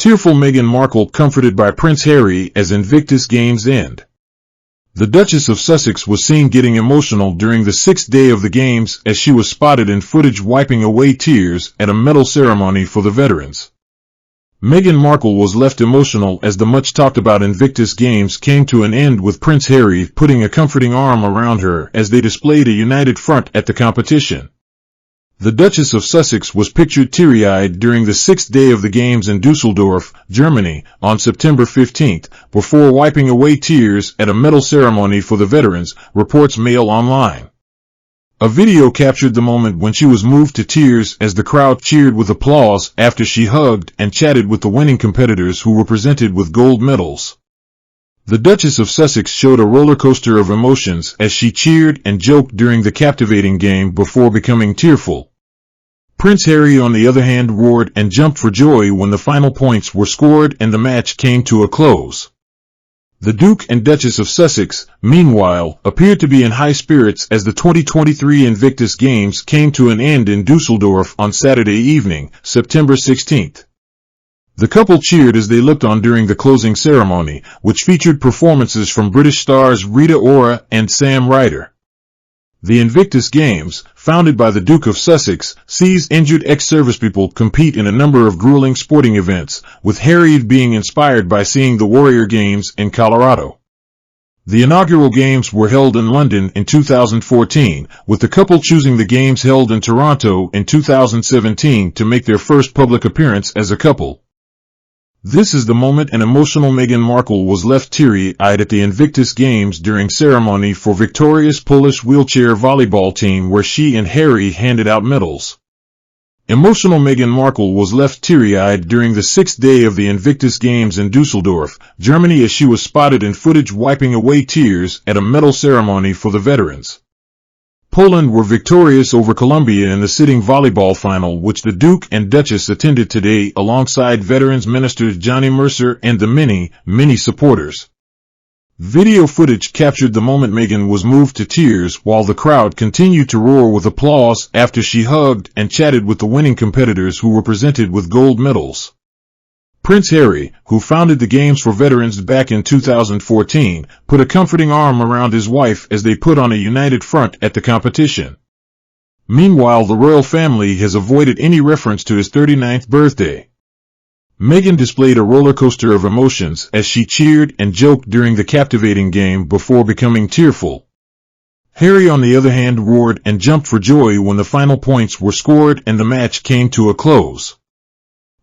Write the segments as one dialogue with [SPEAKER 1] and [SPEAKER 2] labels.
[SPEAKER 1] Tearful Meghan Markle comforted by Prince Harry as Invictus Games end. The Duchess of Sussex was seen getting emotional during the sixth day of the Games as she was spotted in footage wiping away tears at a medal ceremony for the veterans. Meghan Markle was left emotional as the much-talked-about Invictus Games came to an end with Prince Harry putting a comforting arm around her as they displayed a united front at the competition. The Duchess of Sussex was pictured teary-eyed during the sixth day of the Games in Dusseldorf, Germany, on September 15, before wiping away tears at a medal ceremony for the veterans, reports Mail Online. A video captured the moment when she was moved to tears as the crowd cheered with applause after she hugged and chatted with the winning competitors who were presented with gold medals. The Duchess of Sussex showed a roller coaster of emotions as she cheered and joked during the captivating game before becoming tearful. Prince Harry, on the other hand, roared and jumped for joy when the final points were scored and the match came to a close. The Duke and Duchess of Sussex, meanwhile, appeared to be in high spirits as the 2023 Invictus Games came to an end in Dusseldorf on Saturday evening, September 16. The couple cheered as they looked on during the closing ceremony, which featured performances from British stars Rita Ora and Sam Ryder. The Invictus Games, founded by the Duke of Sussex, sees injured ex-servicepeople compete in a number of grueling sporting events, with Harry being inspired by seeing the Warrior Games in Colorado. The inaugural Games were held in London in 2014, with the couple choosing the Games held in Toronto in 2017 to make their first public appearance as a couple. This is the moment an emotional Meghan Markle was left teary-eyed at the Invictus Games during ceremony for victorious Polish wheelchair volleyball team where she and Harry handed out medals. Emotional Meghan Markle was left teary-eyed during the sixth day of the Invictus Games in Dusseldorf, Germany as she was spotted in footage wiping away tears at a medal ceremony for the veterans. Poland were victorious over Colombia in the sitting volleyball final, which the Duke and Duchess attended today alongside Veterans Ministers Johnny Mercer and the many supporters. Video footage captured the moment Meghan was moved to tears while the crowd continued to roar with applause after she hugged and chatted with the winning competitors who were presented with gold medals. Prince Harry, who founded the Games for Veterans back in 2014, put a comforting arm around his wife as they put on a united front at the competition. Meanwhile, the royal family has avoided any reference to his 39th birthday. Meghan displayed a roller coaster of emotions as she cheered and joked during the captivating game before becoming tearful. Harry, on the other hand, roared and jumped for joy when the final points were scored and the match came to a close.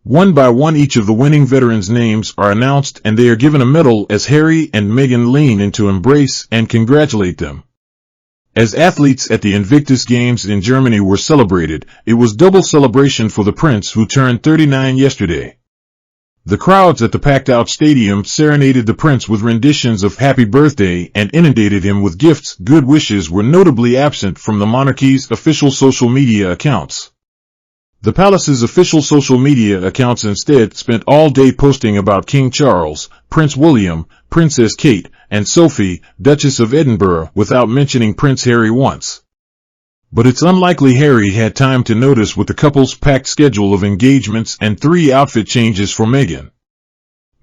[SPEAKER 1] One by one, each of the winning veterans' names are announced and they are given a medal as Harry and Meghan lean in to embrace and congratulate them. As athletes at the Invictus Games in Germany were celebrated, it was double celebration for the prince, who turned 39 yesterday. The crowds at the packed-out stadium serenaded the prince with renditions of Happy Birthday and inundated him with gifts. Good wishes were notably absent from the monarchy's official social media accounts. The palace's official social media accounts instead spent all day posting about King Charles, Prince William, Princess Kate, and Sophie, Duchess of Edinburgh, without mentioning Prince Harry once. But it's unlikely Harry had time to notice with the couple's packed schedule of engagements and 3 outfit changes for Meghan.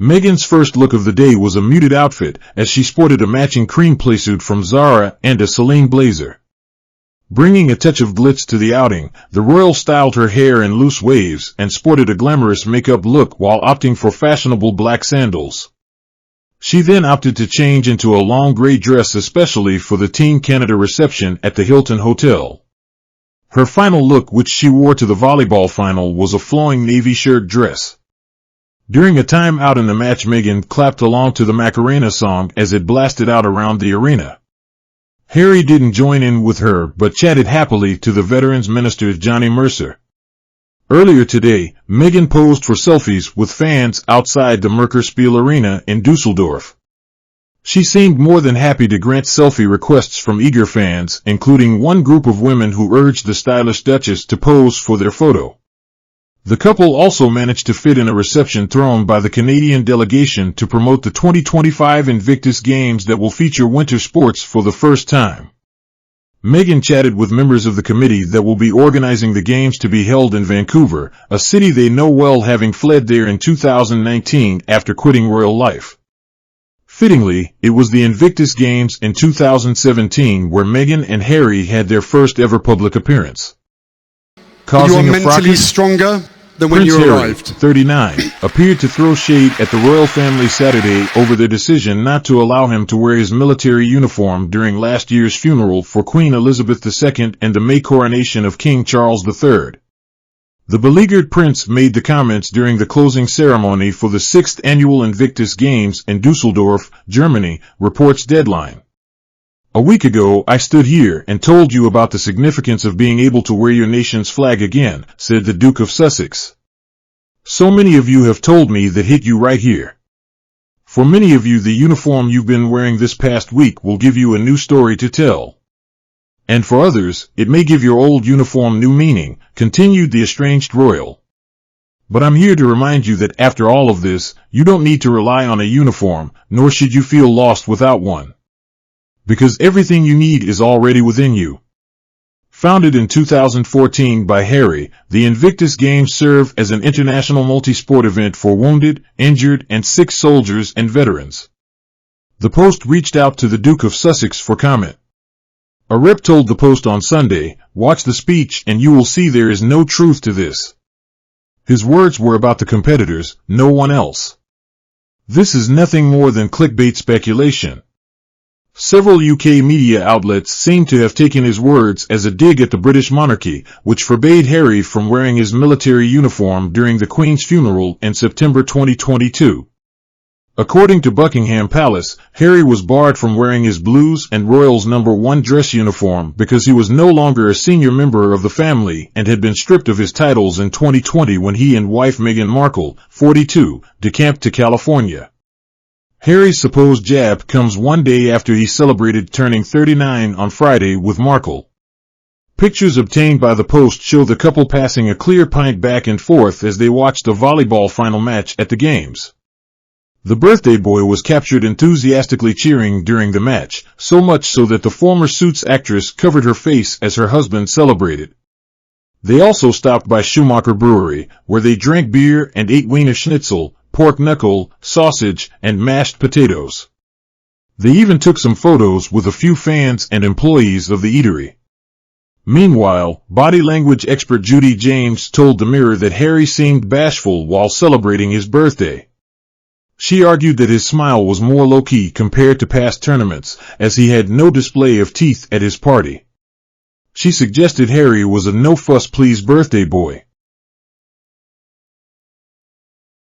[SPEAKER 1] Meghan's first look of the day was a muted outfit, as she sported a matching cream playsuit from Zara and a Celine blazer. Bringing a touch of glitz to the outing, the royal styled her hair in loose waves and sported a glamorous makeup look while opting for fashionable black sandals. She then opted to change into a long gray dress especially for the Team Canada reception at the Hilton Hotel. Her final look, which she wore to the volleyball final, was a flowing navy shirt dress. During a time out in the match, Meghan clapped along to the Macarena song as it blasted out around the arena. Harry didn't join in with her but chatted happily to the Veterans Minister Johnny Mercer. Earlier today, Meghan posed for selfies with fans outside the Merkur-Spiel Arena in Dusseldorf. She seemed more than happy to grant selfie requests from eager fans, including one group of women who urged the stylish Duchess to pose for their photo. The couple also managed to fit in a reception thrown by the Canadian delegation to promote the 2025 Invictus Games that will feature winter sports for the first time. Meghan chatted with members of the committee that will be organizing the games to be held in Vancouver, a city they know well, having fled there in 2019 after quitting royal life. Fittingly, it was the Invictus Games in 2017 where Meghan and Harry had their first ever public appearance. Causing
[SPEAKER 2] you are mentally stronger than when
[SPEAKER 1] Prince
[SPEAKER 2] you
[SPEAKER 1] Harry,
[SPEAKER 2] arrived.
[SPEAKER 1] 39, appeared to throw shade at the royal family Saturday over their decision not to allow him to wear his military uniform during last year's funeral for Queen Elizabeth II and the May coronation of King Charles III. The beleaguered prince made the comments during the closing ceremony for the 6th annual Invictus Games in Dusseldorf, Germany, reports Deadline. A week ago, I stood here and told you about the significance of being able to wear your nation's flag again, said the Duke of Sussex. So many of you have told me that hit you right here. For many of you, the uniform you've been wearing this past week will give you a new story to tell. And for others, it may give your old uniform new meaning, continued the estranged royal. But I'm here to remind you that after all of this, you don't need to rely on a uniform, nor should you feel lost without one. Because everything you need is already within you. Founded in 2014 by Harry, the Invictus Games serve as an international multi-sport event for wounded, injured, and sick soldiers and veterans. The Post reached out to the Duke of Sussex for comment. A rep told the Post on Sunday, "Watch the speech and you will see there is no truth to this." His words were about the competitors, no one else. This is nothing more than clickbait speculation. Several UK media outlets seem to have taken his words as a dig at the British monarchy, which forbade Harry from wearing his military uniform during the Queen's funeral in September 2022. According to Buckingham Palace, Harry was barred from wearing his Blues and Royals No. 1 dress uniform because he was no longer a senior member of the family and had been stripped of his titles in 2020 when he and wife Meghan Markle, 42, decamped to California. Harry's supposed jab comes one day after he celebrated turning 39 on Friday with Markle. Pictures obtained by the Post show the couple passing a clear pint back and forth as they watched a volleyball final match at the games. The birthday boy was captured enthusiastically cheering during the match, so much so that the former Suits actress covered her face as her husband celebrated. They also stopped by Schumacher Brewery, where they drank beer and ate Wiener Schnitzel, pork knuckle, sausage, and mashed potatoes. They even took some photos with a few fans and employees of the eatery. Meanwhile, body language expert Judy James told the Mirror that Harry seemed bashful while celebrating his birthday. She argued that his smile was more low-key compared to past tournaments, as he had no display of teeth at his party. She suggested Harry was a no-fuss-please birthday boy.